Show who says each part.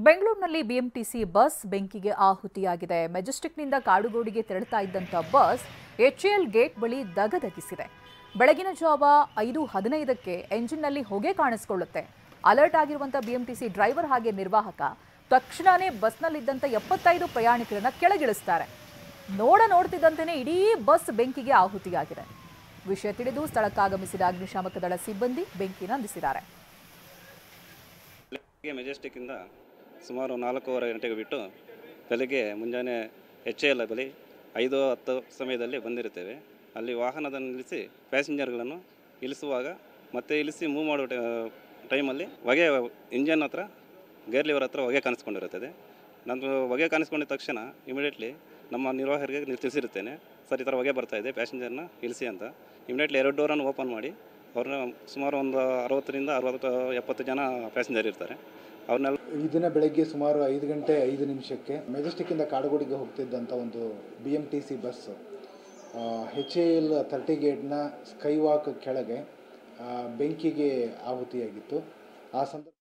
Speaker 1: ಬೆಂಗಳೂರಿನಲ್ಲಿ BMTC bus ಬೆಂಕಿಗೆ ಆಹುತಿಯಾಗಿದೆ. ಮೆಜೆಸ್ಟಿಕ್ನಿಂದ ಕಾಡುಗೋಡಿಗೆ ತೆರಳುತ್ತಾ ಇದ್ದಂಥ ಬಸ್ ಎಚ್ಎಎಲ್ ಗೇಟ್ ಬಳಿ ದಗದಗಿಸಿದೆ. ಬೆಳಗಿನ ಜಾವ 5:15ಕ್ಕೆ ಎಂಜಿನ್ನಲ್ಲಿ ಹೊಗೆ ಕಾಣಿಸಿಕೊಳ್ಳುತ್ತೆ. ಅಲರ್ಟ್ ಆಗಿರುವಂಥ ಬಿಎಂಟಿಸಿ ಡ್ರೈವರ್ ಹಾಗೆ ನಿರ್ವಾಹಕ ತಕ್ಷಣವೇ ಬಸ್ನಲ್ಲಿದ್ದಂಥ 75 ಪ್ರಯಾಣಿಕರನ್ನ ಕೆಳಗಿಳಿಸ್ತಾರೆ. ನೋಡ್ತಿದ್ದಂತೆಯೇ ಇಡೀ ಬಸ್ ಬೆಂಕಿಗೆ ಆಹುತಿಯಾಗಿದೆ. ವಿಷಯ ತಿಳಿದು ಸ್ಥಳಕ್ಕಾಗಮಿಸಿದ ಅಗ್ನಿಶಾಮಕ ದಳ ಸಿಬ್ಬಂದಿ ಬೆಂಕಿ ನಂದಿಸಿದ್ದಾರೆ.
Speaker 2: ಮೆಜೆಸ್ಟಿಕ್ಕಿಂದ ಸುಮಾರು 4:15 ಗಂಟೆಗೆ ಬಿಟ್ಟು ಬೆಳಗ್ಗೆ ಮುಂಜಾನೆ ಎಚ್ಎಎಲ್ ಬಳಿ 5:10 ಸಮಯದಲ್ಲಿ ಬಂದಿರುತ್ತೇವೆ. ಅಲ್ಲಿ ವಾಹನವನ್ನು ನಿಲ್ಲಿಸಿ ಪ್ಯಾಸೆಂಜರ್ಗಳನ್ನು ಇಳಿಸುವಾಗ ಮತ್ತೆ ಇಳಿಸಿ ಮೂವ್ ಮಾಡೋ ಟೈಮಲ್ಲಿ ಹೊಗೆ ಇಂಜನ್ ಹತ್ರ ಗೇರ್ ಲಿವರ್ ಹತ್ರ ಹೊಗೆ ಕಾಣಿಸ್ಕೊಂಡಿರುತ್ತದೆ. ನಾನು ಹೊಗೆ ಕಾಣಿಸ್ಕೊಂಡಿದ್ದ ತಕ್ಷಣ ಇಮಿಡಿಯೇಟ್ಲಿ ನಮ್ಮ ನಿರ್ವಾಹಕರಿಗೆ ತಿಳಿಸಿರುತ್ತೇನೆ, ಸರ್ ಈ ಥರ ಹೊಗೆ ಬರ್ತಾಯಿದೆ, ಪ್ಯಾಸೆಂಜರ್ನ ಇಳಿಸಿ ಅಂತ. ಇಮಿಡಿಯೇಟ್ಲಿ 2 ಡೋರನ್ನು ಓಪನ್ ಮಾಡಿ ಅವ್ರನ್ನ ಸುಮಾರು ಒಂದು 60ರಿಂದ 70 ಜನ ಪ್ಯಾಸೆಂಜರ್ ಇರ್ತಾರೆ. ಅವ್ರನ್ನೆಲ್ಲ
Speaker 3: ಈ ದಿನ ಬೆಳಗ್ಗೆ ಸುಮಾರು 5:05 ಮೆಜೆಸ್ಟಿಕ್ಕಿಂದ ಕಾಡುಗೋಡಿಗೆ ಹೋಗ್ತಿದ್ದಂಥ ಒಂದು BMTC ಬಸ್ಸು HAL 30 ಗೇಟ್ನ ಸ್ಕೈ ವಾಕ್ ಕೆಳಗೆ ಬೆಂಕಿಗೆ ಆಹುತಿಯಾಗಿತ್ತು. ಆ ಸಂದರ್ಭ